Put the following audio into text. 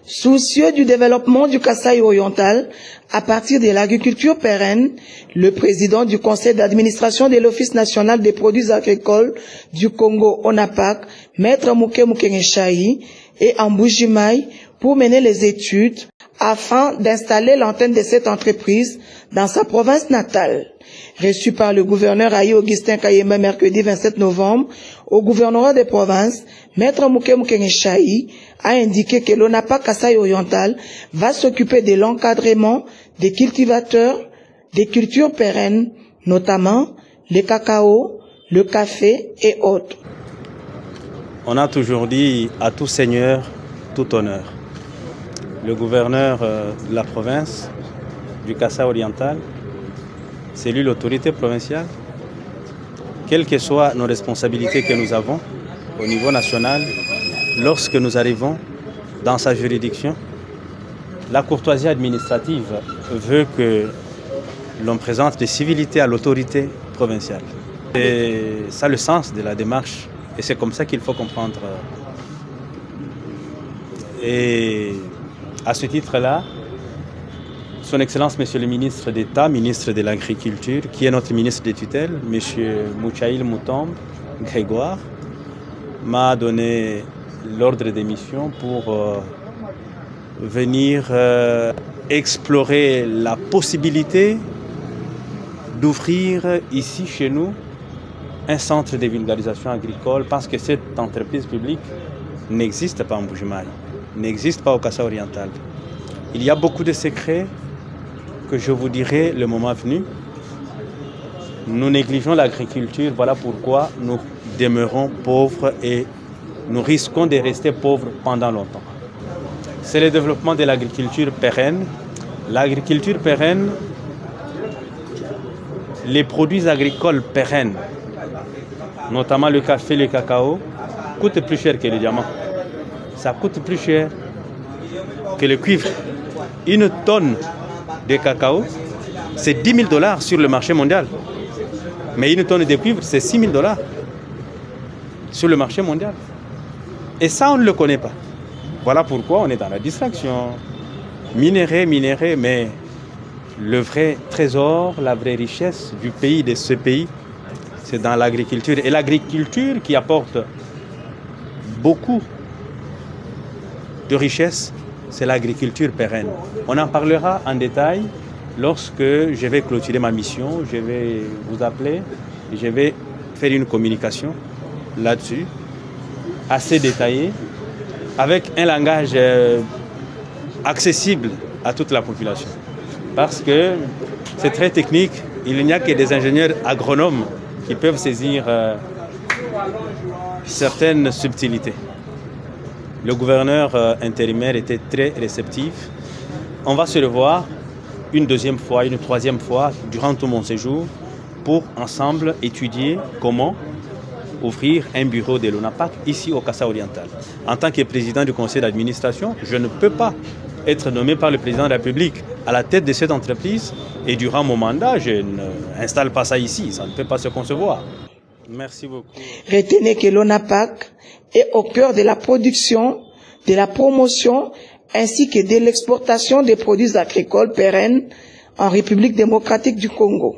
Soucieux du développement du Kasaï oriental à partir de l'agriculture pérenne, le président du conseil d'administration de l'Office national des produits agricoles du Congo, ONAPAC, Maître Mouké Moukengeshaï, est en Mbuji-Mayi pour mener les études afin d'installer l'antenne de cette entreprise dans sa province natale. Reçu par le gouverneur Aïe Augustin Kayemba mercredi 27 novembre, au gouvernorat des provinces, Maître Mouké Moukengeshaï a indiqué que l'ONAPAC Kasaï oriental va s'occuper de l'encadrement des cultivateurs des cultures pérennes, notamment le cacao, le café et autres. On a toujours dit à tout seigneur, tout honneur. Le gouverneur de la province du Kasaï oriental, c'est lui l'autorité provinciale. Quelles que soient nos responsabilités que nous avons au niveau national, lorsque nous arrivons dans sa juridiction, la courtoisie administrative veut que l'on présente des civilités à l'autorité provinciale. C'est ça le sens de la démarche et c'est comme ça qu'il faut comprendre. Et à ce titre-là, Son Excellence, Monsieur le ministre d'État, ministre de l'Agriculture, qui est notre ministre de tutelle, Monsieur Mouchaïl Moutombe Grégoire, m'a donné l'ordre de mission pour venir explorer la possibilité d'ouvrir ici chez nous un centre de vulgarisation agricole parce que cette entreprise publique n'existe pas en Mbuji-Mayi, n'existe pas au Kasaï oriental. Il y a beaucoup de secrets que je vous dirai le moment venu. Nous négligeons l'agriculture, voilà pourquoi nous demeurons pauvres et nous risquons de rester pauvres pendant longtemps. C'est le développement de l'agriculture pérenne. L'agriculture pérenne, les produits agricoles pérennes, notamment le café et le cacao, coûtent plus cher que le diamant. Ça coûte plus cher que le cuivre. Une tonne de cacao, c'est 10 000 $ sur le marché mondial. Mais une tonne de cuivre, c'est 6 000 $ sur le marché mondial. Et ça, on ne le connaît pas. Voilà pourquoi on est dans la distraction. Minerai, mais le vrai trésor, la vraie richesse du pays, de ce pays, c'est dans l'agriculture. Et l'agriculture qui apporte beaucoup de richesses, c'est l'agriculture pérenne. On en parlera en détail lorsque je vais clôturer ma mission. Je vais vous appeler et je vais faire une communication là-dessus, assez détaillée, avec un langage accessible à toute la population. Parce que c'est très technique, il n'y a que des ingénieurs agronomes qui peuvent saisir certaines subtilités. Le gouverneur intérimaire était très réceptif. On va se revoir une deuxième fois, une troisième fois durant tout mon séjour pour ensemble étudier comment ouvrir un bureau de l'ONAPAC ici au Kasaï oriental. En tant que président du conseil d'administration, je ne peux pas être nommé par le président de la République à la tête de cette entreprise et durant mon mandat, je n'installe pas ça ici, ça ne peut pas se concevoir. Merci beaucoup. Retenez que l'ONAPAC est au cœur de la production, de la promotion ainsi que de l'exportation des produits agricoles pérennes en République démocratique du Congo.